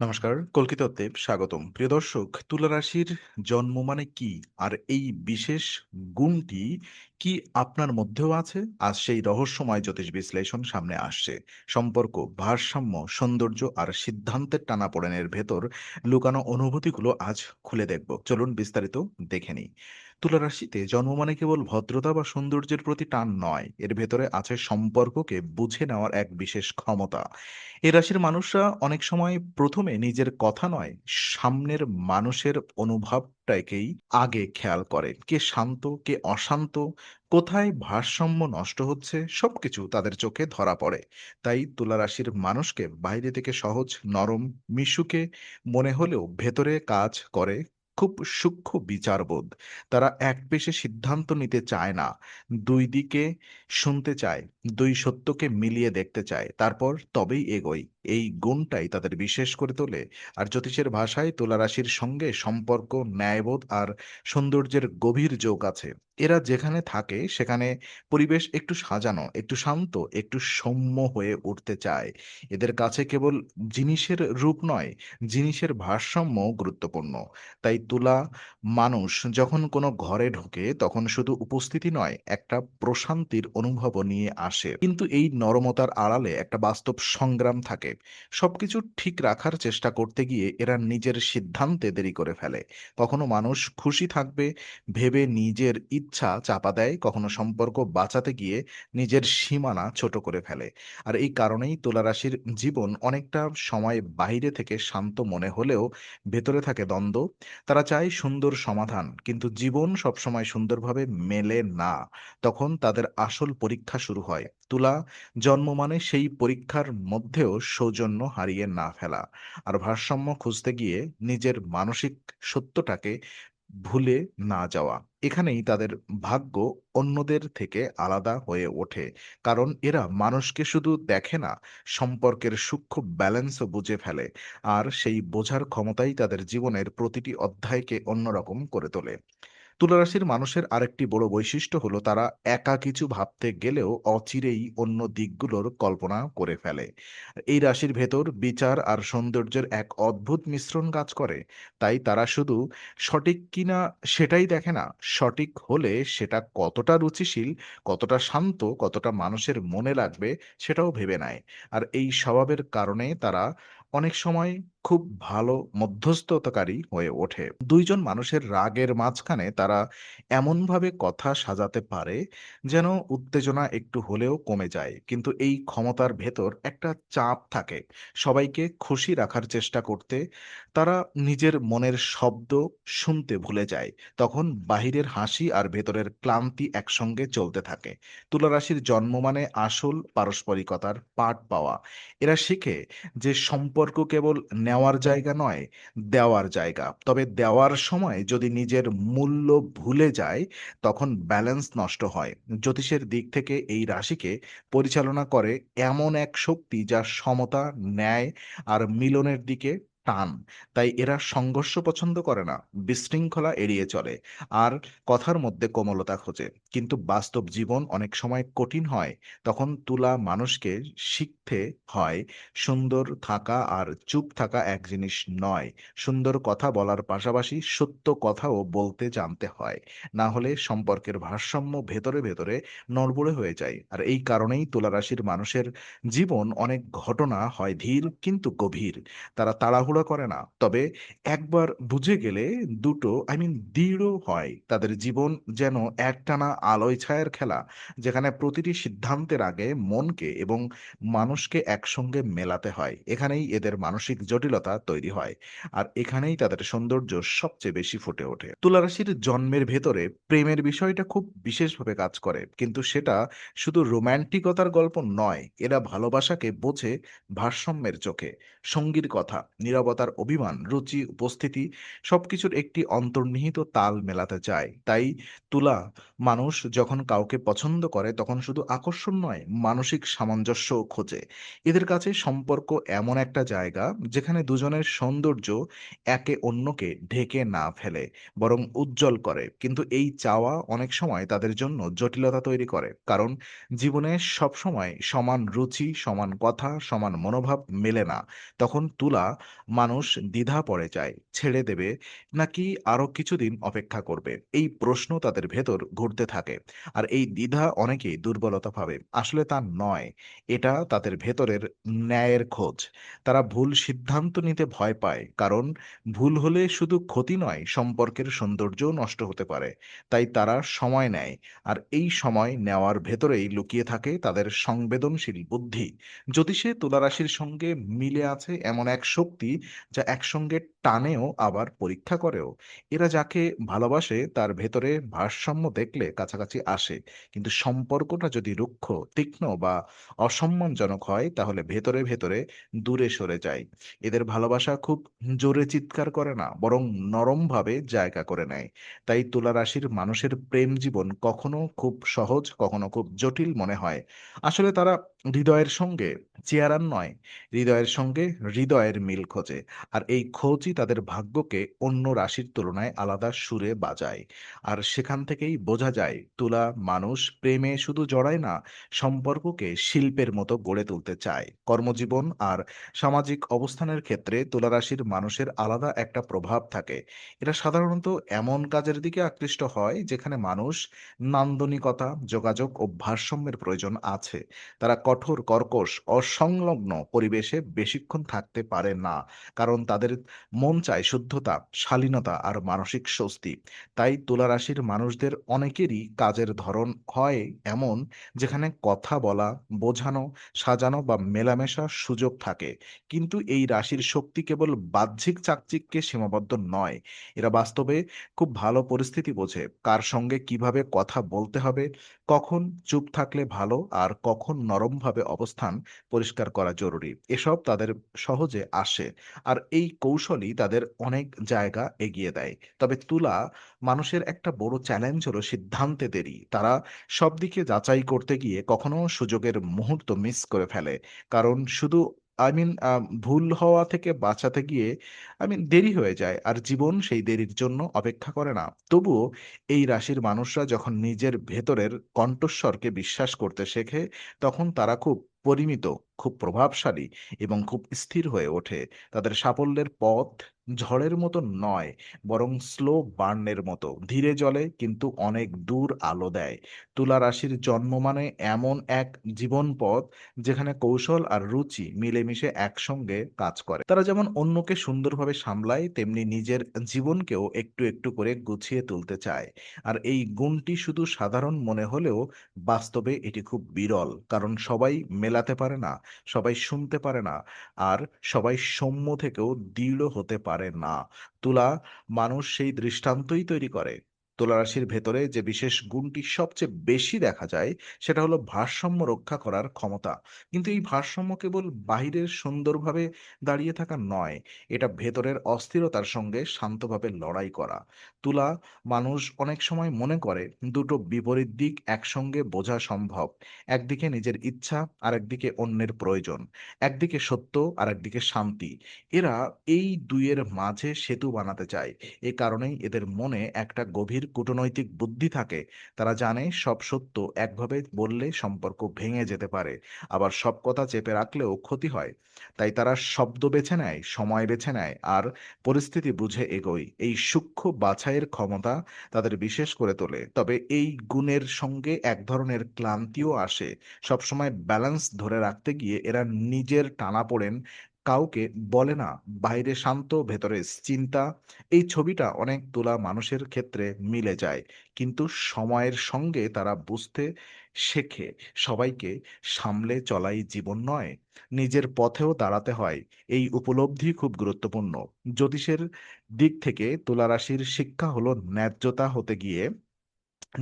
নমস্কার, কল্কিতাতে স্বাগতম। প্রিয় দর্শক, তুলা রাশির জন্ম মানে কি? আর এই বিশেষ গুণটি কি আপনার মধ্যেও আছে? আজ সেই রহস্যময় জ্যোতিষ বিশ্লেষণ সামনে আসছে। সম্পর্ক, ভারসাম্য, সৌন্দর্য আর সিদ্ধান্তের টানাপোড়েনের ভেতর লুকানো অনুভূতিগুলো আজ খুলে দেখব। চলুন বিস্তারিত দেখে নিই। তুলা রাশিতে জন্ম মানে কেবল ভদ্রতা বা সৌন্দর্যের প্রতি টান নয়, এর ভেতরে আছে সম্পর্ককে বুঝে নেওয়ার এক বিশেষ ক্ষমতা। এ রাশির মানুষরা অনেক সময় প্রথমে নিজের কথা নয়, সামনের মানুষের অনুভবটাকেই আগে খেয়াল করে। কে শান্ত, কে অশান্ত, কোথায় ভারসাম্য নষ্ট হচ্ছে সবকিছু তাদের চোখে ধরা পড়ে। তাই তুলা রাশির মানুষকে বাইরে থেকে সহজ, নরম, মিশুকে মনে হলেও ভেতরে কাজ করে খুব সূক্ষ্ম বিচারবোধ। তারা একপেশে সিদ্ধান্ত নিতে চায় না, দুই দিকে শুনতে চায়, দুই সত্যকে মিলিয়ে দেখতে চায়, তারপর তবেই এগোয়। এই গুণটাই তাদের বিশেষ করে তোলে। আর জ্যোতিষের ভাষায় তুলা রাশির সঙ্গে সম্পর্ক, ন্যায়বোধ আর সৌন্দর্যের গভীর যোগ আছে। এরা যেখানে থাকে সেখানে পরিবেশ একটু সাজানো, একটু শান্ত, একটু সৌম্য হয়ে উঠতে চায়। এদের কাছে কেবল জিনিসের রূপ নয়, জিনিসের ভারসাম্য গুরুত্বপূর্ণ। তাই তুলা মানুষ যখন কোনো ঘরে ঢোকে তখন শুধু উপস্থিতি নয়, একটা প্রশান্তির অনুভবও নিয়ে আসে। কিন্তু এই নরমতার আড়ালে একটা বাস্তব সংগ্রাম থাকে। সবকিছু ঠিক রাখার চেষ্টা করতে গিয়ে এরা নিজের সিদ্ধান্তে দেরি করে ফেলে। কখনো মানুষ খুশি থাকবে ভেবে নিজের ইচ্ছা চাপা দেয়, কখনো সম্পর্ক বাঁচাতে গিয়ে নিজের সীমানা ছোট করে ফেলে। আর এই কারণেই তুলা রাশির জীবন অনেকটা সময় বাইরে থেকে শান্ত মনে হলেও ভেতরে থাকে দ্বন্দ্ব। তারা চায় সুন্দর সমাধান, কিন্তু জীবন সবসময় সুন্দরভাবে মেলে না। তখন তাদের আসল পরীক্ষা শুরু হয়। তুলা জন্ম মানে সেই পরীক্ষার মধ্যেও সৌজন্য হারিয়ে না ফেলা, আর ভারসাম্য খুঁজতে গিয়ে নিজের মানসিক সত্যটাকে ভুলে না যাওয়া। এখানেই তাদের ভাগ্য অন্যদের থেকে আলাদা হয়ে ওঠে। কারণ এরা মানুষকে শুধু দেখে না, সম্পর্কের সূক্ষ্ম ব্যালেন্সও বুঝে ফেলে। আর সেই বোঝার ক্ষমতাই তাদের জীবনের প্রতিটি অধ্যায়কে অন্যরকম করে তোলে। তুলা রাশির মানুষের আরেকটি বড় বৈশিষ্ট্য হলো তারা একা কিছু ভাবতে গেলেও অচিরেই অন্য দিকগুলোর কল্পনা করে ফেলে। এই রাশির ভেতর বিচার আর সৌন্দর্যের এক অদ্ভুত মিশ্রণ কাজ করে। তাই তারা শুধু সঠিক কিনা সেটাই দেখে না, সঠিক হলে সেটা কতটা রুচিশীল, কতটা শান্ত, কতটা মানুষের মনে লাগবে সেটাও ভেবে নেয়। আর এই স্বভাবের কারণে তারা অনেক সময় খুব ভালো মধ্যস্থতাকারী হয়ে ওঠে। ২ জন মানুষের রাগের মাঝখানে তারা এমনভাবে কথা সাজাতে পারে যেন উত্তেজনা একটু হলেও কমে যায়। কিন্তু এই ক্ষমতার ভেতর একটা চাপ থাকে। সবাইকে খুশি রাখার চেষ্টা করতে তারা নিজের মনের শব্দ শুনতে ভুলে যায়। তখন বাহিরের হাসি আর ভেতরের ক্লান্তি একসঙ্গে চলতে থাকে। তুলা রাশির জন্ম মানে আসল পারস্পরিকতার পাঠ পাওয়া। এরা শিখে যে সম্পর্ক কেবল নেওয়ার জায়গা নয়, দেওয়ার জায়গা। তবে দেওয়ার সময় যদি নিজের মূল্য ভুলে যায়, তখন ব্যালেন্স নষ্ট হয়। জ্যোতিষের দিক থেকে এই রাশিকে পরিচালনা করে এমন এক শক্তি যা সমতা, ন্যায় আর মিলনের দিকে টান। তাই এরা সংঘর্ষ পছন্দ করে না, বিশৃঙ্খলা এড়িয়ে চলে আর কথার মধ্যে কোমলতা খোঁজে। কিন্তু বাস্তব জীবন অনেক সময় কঠিন হয়। তখন তুলা মানুষকে শিখতে হয় সুন্দর থাকা আর চুপ থাকা এক জিনিস নয়। সুন্দর কথা বলার পাশাপাশি সত্য কথাও বলতে জানতে হয়। না হলে সম্পর্কের ভারসাম্য ভেতরে ভেতরে নড়বড়ে হয়ে যায়। আর এই কারণেই তুলা রাশির মানুষের জীবন অনেক ঘটনা হয় ধীর কিন্তু গভীর। তারা তাড়াহুড়ো করে না। তবে একবার বুঝে গেলে দুটো দৃঢ় হয়। তাদের জীবন যেন একটানা আলোয় ছায়ার খেলা, যেখানে প্রতিটি সিদ্ধান্তের আগে মনকে এবং মানুষকে একসঙ্গে মেলাতে হয়। এখানেই এদের মানসিক জটিলতা তৈরি হয়। আর এখানেই তাদের সৌন্দর্য সবচেয়ে বেশি ফুটে ওঠে। তুলা রাশির জন্মের ভেতরে প্রেমের বিষয়টা খুব বিশেষভাবে কাজ করে। কিন্তু সেটা শুধু রোমান্টিকতার গল্প নয়। এরা ভালোবাসাকে বোঝে ভারসাম্যের চোখে। সঙ্গীর কথা, নীরবতার অভিমান, রুচি, উপস্থিতি সবকিছুর একটি অন্তর্নিহিত তাল মেলাতে চায়। তাই তুলা মানুষ যখন কাউকে পছন্দ করে তখন শুধু আকর্ষণ নয়, মানসিক সামঞ্জস্য খোঁজে। এদের কাছে সম্পর্ক এমন একটা জায়গা যেখানে দুজনের সৌন্দর্য একে অন্যকে ঢেকে না ফেলে, বরং উজ্জ্বল করে। কিন্তু এই চাওয়া অনেক সময় তাদের জন্য জটিলতা তৈরি করে। কারণ জীবনে সবসময় সমান রুচি, সমান কথা, সমান মনোভাব মেলে না। তখন তুলা মানুষ দ্বিধা পড়ে যায়, ছেড়ে দেবে নাকি আরো কিছুদিন অপেক্ষা করবে, এই প্রশ্ন তাদের ভেতর ঘুরতে থাকে। আর এই দ্বিধা অনেকেই দুর্বলতা ভাবে, আসলে তা নয়, এটা তাদের ভেতরের ন্যায়ের খোঁজ। তারা ভুল সিদ্ধান্ত নিতে ভয় পায়, কারণ ভুল হলে শুধু ক্ষতি নয়, সম্পর্কের সৌন্দর্যও নষ্ট হতে পারে। তাই তারা সময় নেয়। আর এই সময় নেওয়ার ভেতরেই লুকিয়ে থাকে তাদের সংবেদনশীল বুদ্ধি। জ্যোতিষে তুলা রাশির সঙ্গে মিলে আছে এমন এক শক্তি, যা একসঙ্গে টানেও আবার পরীক্ষা করেও। এরা যাকে ভালোবাসে তার ভেতরে ভারসাম্য দেখলে কাছাকাছি আসে, কিন্তু সম্পর্কটা যদি রুক্ষ, তীক্ষ্ণ বা অসম্মানজনক হয়, তাহলে ভেতরে ভেতরে দূরে সরে যায়। এদের ভালোবাসা খুব জোরে চিৎকার করে না, বরং নরমভাবে জায়গা করে নেয়। তাই তুলা রাশির মানুষের প্রেম জীবন কখনো খুব সহজ, কখনো খুব জটিল মনে হয়। আসলে তারা হৃদয়ের সঙ্গে চেয়ারান নয়, হৃদয়ের সঙ্গে হৃদয়ের মিল খোঁজে। আর এই খোঁজই তাদের ভাগ্যকে অন্য রাশির তুলনায় আলাদা সুরে বাজায়। আর সেখান থেকেই বোঝা যায় তুলা মানুষ প্রেমে শুধু জড়ায় না, সম্পর্ককে শিল্পের মতো গড়ে তুলতে চায়। কর্মজীবন আর সামাজিক অবস্থানের ক্ষেত্রে তুলা রাশির মানুষের আলাদা একটা প্রভাব থাকে। এরা সাধারণত এমন কাজের দিকে আকৃষ্ট হয় যেখানে মানুষ, নান্দনিকতা, যোগাযোগ ও ভারসাম্যের প্রয়োজন আছে। তারা কঠোর, কর্কশ, অসংলগ্ন পরিবেশে বেশিক্ষণ থাকতে পারে না, কারণ তাদের মন চায় শুদ্ধতা, শালীনতা আর মানসিক স্বস্তি। তাই তুলা রাশির মানুষদের অনেকেরই কাজের ধরন হয় এমন, যেখানে কথা বলা, বোঝানো, সাজানো বা মেলামেশার সুযোগ থাকে। কিন্তু এই রাশির শক্তি কেবল বাহ্যিক চাকচিক্যে সীমাবদ্ধ নয়। এরা বাস্তবে খুব ভালো পরিস্থিতি বোঝে, কার সঙ্গে কিভাবে কথা বলতে হবে, কখন চুপ থাকলে ভালো আর কখন নরমভাবে অবস্থান পরিষ্কার করা জরুরি, এসব তাদের সহজে আসে। আর এই কৌশলই তাদের অনেক জায়গা এগিয়ে দেয়। তবে তুলা মানুষের একটা বড় চ্যালেঞ্জ হলো সিদ্ধান্তে দেরি। তারা সব দিকে যাচাই করতে গিয়ে কখনো সুযোগের মুহূর্ত মিস করে ফেলে, কারণ শুধু ভুল হওয়া থেকে বাঁচাতে গিয়ে দেরি হয়ে যায়। আর জীবন সেই দেরির জন্য অপেক্ষা করে না। তবুও এই রাশির মানুষরা যখন নিজের ভেতরের কণ্ঠস্বরকে বিশ্বাস করতে শেখে, তখন তারা খুব পরিমিত, খুব প্রভাবশালী এবং খুব স্থির হয়ে ওঠে। তাদের সাফল্যের পথ ঝড়ের মতো নয়, বরং স্লো বার্নের মতো ধীরে জ্বলে, কিন্তু অনেক দূর আলো দেয়। তুলা রাশির জন্ম মানে এমন এক জীবন পথ যেখানে কৌশল আর রুচি মিলেমিশে একসঙ্গে কাজ করে। তারা যেমন অন্যকে সুন্দরভাবে সামলায়, তেমনি নিজের জীবনকেও একটু একটু করে গুছিয়ে তুলতে চায়। আর এই গুণটি শুধু সাধারণ মনে হলেও বাস্তবে এটি খুব বিরল, কারণ সবাই মেলাতে পারে না, সবাই শুনতে পারে না, আর সবাই সৌম্য থেকেও দৃঢ় হতে পারে না। তুলা মানুষ সেই দৃষ্টান্তই তৈরি করে। তুলা রাশির ভেতরে যে বিশেষ গুণটি সবচেয়ে বেশি দেখা যায়, সেটা হলো ভারসাম্য রক্ষা করার ক্ষমতা। কিন্তু এই ভারসাম্য কেবল বাহিরের সুন্দরভাবে দাঁড়িয়ে থাকা নয়, এটা ভেতরের অস্থিরতার সঙ্গে শান্তভাবে লড়াই করা। তুলা মানুষ অনেক সময় মনে করে দুটো বিপরীত দিক একসঙ্গে বোঝা সম্ভব। একদিকে নিজের ইচ্ছা, আর একদিকে অন্যের প্রয়োজন। একদিকে সত্য, আর একদিকে শান্তি। এরা এই দুইয়ের মাঝে সেতু বানাতে চায়। এ কারণেই এদের মনে একটা গভীর কূটনৈতিক বুদ্ধি থাকে। তারা জানে সব সত্য একভাবে বললে সম্পর্ক ভেঙে যেতে পারে, আবার সব কথা চেপে রাখলেও ক্ষতি হয়। তাই তারা শব্দ বেছে নেয়, সময় বেছে নেয়, আর পরিস্থিতি বুঝে এগোয়। এই সূক্ষ্ম বাছাইয়ের ক্ষমতা তাদের বিশেষ করে তোলে। তবে এই গুণের সঙ্গে এক ধরনের ক্লান্তিও আসে। সবসময় ব্যালেন্স ধরে রাখতে গিয়ে এরা নিজের টানাপোড়েন কাউকে বলে না। বাইরে শান্ত, ভেতরে চিন্তা। এই ছবিটা অনেক তুলা মানুষের ক্ষেত্রে মিলে যায়। কিন্তু সময়ের সঙ্গে তারা বুঝতে শেখে, সবাইকে সামলে চলাই জীবন নয়, নিজের পথেও দাঁড়াতে হয়। এই উপলব্ধি খুব গুরুত্বপূর্ণ। জ্যোতিষের দিক থেকে তুলা রাশির শিক্ষা হলো ন্যায্যতা হতে গিয়ে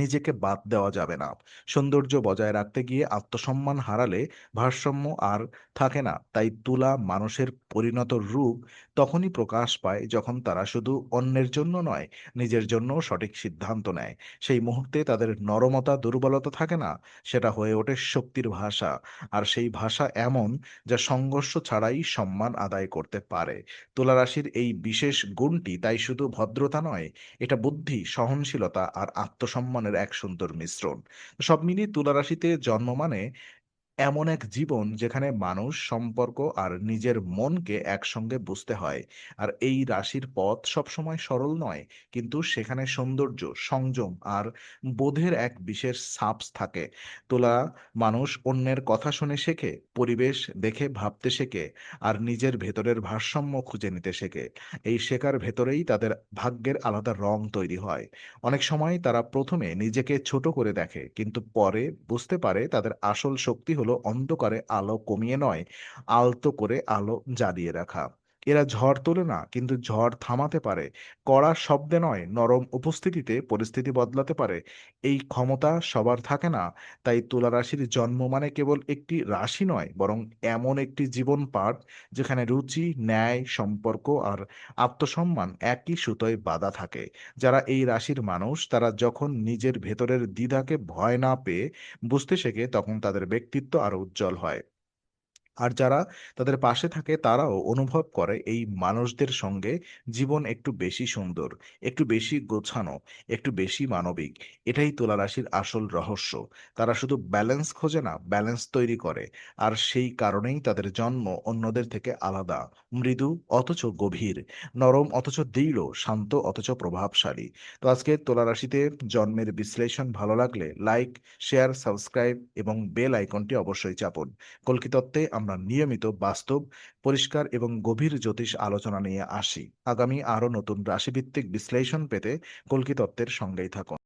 নিজেকে বাদ দেওয়া যাবে না। সৌন্দর্য বজায় রাখতে গিয়ে আত্মসম্মান হারালে ভারসাম্য আর থাকে না। তাই তুলা মানুষের পরিণত রূপ তখনই প্রকাশ পায় যখন তারা শুধু অন্যের জন্য নয়, নিজের জন্যও সঠিক সিদ্ধান্ত নেয়। সেই মুহূর্তে তাদের নরমতা, দুর্বলতা থাকে না, সেটা হয়ে ওঠে শক্তির ভাষা। আর সেই ভাষা এমন, যা সংঘর্ষ ছাড়াই সম্মান আদায় করতে পারে। তুলা রাশির এই বিশেষ গুণটি তাই শুধু ভদ্রতা নয়, এটা বুদ্ধি, সহনশীলতা আর আত্মসম্মানের এক সুন্দর মিশ্রণ। সব মিলিয়ে তুলা রাশিতে জন্ম মানে এমন এক জীবন যেখানে মানুষ, সম্পর্ক আর নিজের মনকে একসঙ্গে বুঝতে হয়। আর এই রাশির পথ সবসময় সরল নয়, কিন্তু সেখানে সৌন্দর্য, সংযম আর বোধের এক বিশেষ ছাপ থাকে। তুলা মানুষ অন্যের কথা শুনে শেখে, পরিবেশ দেখে ভাবতে শেখে, আর নিজের ভেতরের ভারসাম্য খুঁজে নিতে শেখে। এই শেখার ভেতরেই তাদের ভাগ্যের আলাদা রং তৈরি হয়। অনেক সময় তারা প্রথমে নিজেকে ছোট করে দেখে, কিন্তু পরে বুঝতে পারে তাদের আসল শক্তি হলো অন্ধকারে আলো কমিয়ে নয়, আলতো করে আলো জ্বালিয়ে রাখা। এরা ঝড় তোলে না, কিন্তু ঝড় থামাতে পারে। কড়া শব্দে নয়, নরম উপস্থিতিতে পরিস্থিতি বদলাতে পারে। এই ক্ষমতা সবার থাকে না। তাই তুলা রাশির জন্ম মানে কেবল একটি রাশি নয়, বরং এমন একটি জীবন পাঠ যেখানে রুচি, ন্যায়, সম্পর্ক আর আত্মসম্মান একই সুতোয় বাঁধা থাকে। যারা এই রাশির মানুষ, তারা যখন নিজের ভেতরের দ্বিধাকে ভয় না পেয়ে বুঝতে শেখে, তখন তাদের ব্যক্তিত্ব আরো উজ্জ্বল হয়। আর যারা তাদের পাশে থাকে তারাও অনুভব করে এই মানুষদের সঙ্গে জীবন একটু বেশি সুন্দর, একটু বেশি গোছানো, একটু বেশি মানবিক। এটাই তুলা রাশির আসল রহস্য। তারা শুধু ব্যালেন্স খোঁজে না, ব্যালেন্স তৈরি করে। আর সেই কারণেই তাদের জন্ম অন্যদের থেকে আলাদা। মৃদু অথচ গভীর, নরম অথচ দৃঢ়, শান্ত অথচ প্রভাবশালী। তো আজকে তুলা রাশিতে জন্মের বিশ্লেষণ ভালো লাগলে লাইক, শেয়ার, সাবস্ক্রাইব এবং বেল আইকনটি অবশ্যই চাপুন। কল্কি তত্ত্বে আমরা নিয়মিত বাস্তব, পরিষ্কার এবং গভীর জ্যোতিষ আলোচনা নিয়ে আসি। আগামী আরো নতুন রাশিভিত্তিক বিশ্লেষণ পেতে কল্কি তত্ত্বের সঙ্গেই থাকুন।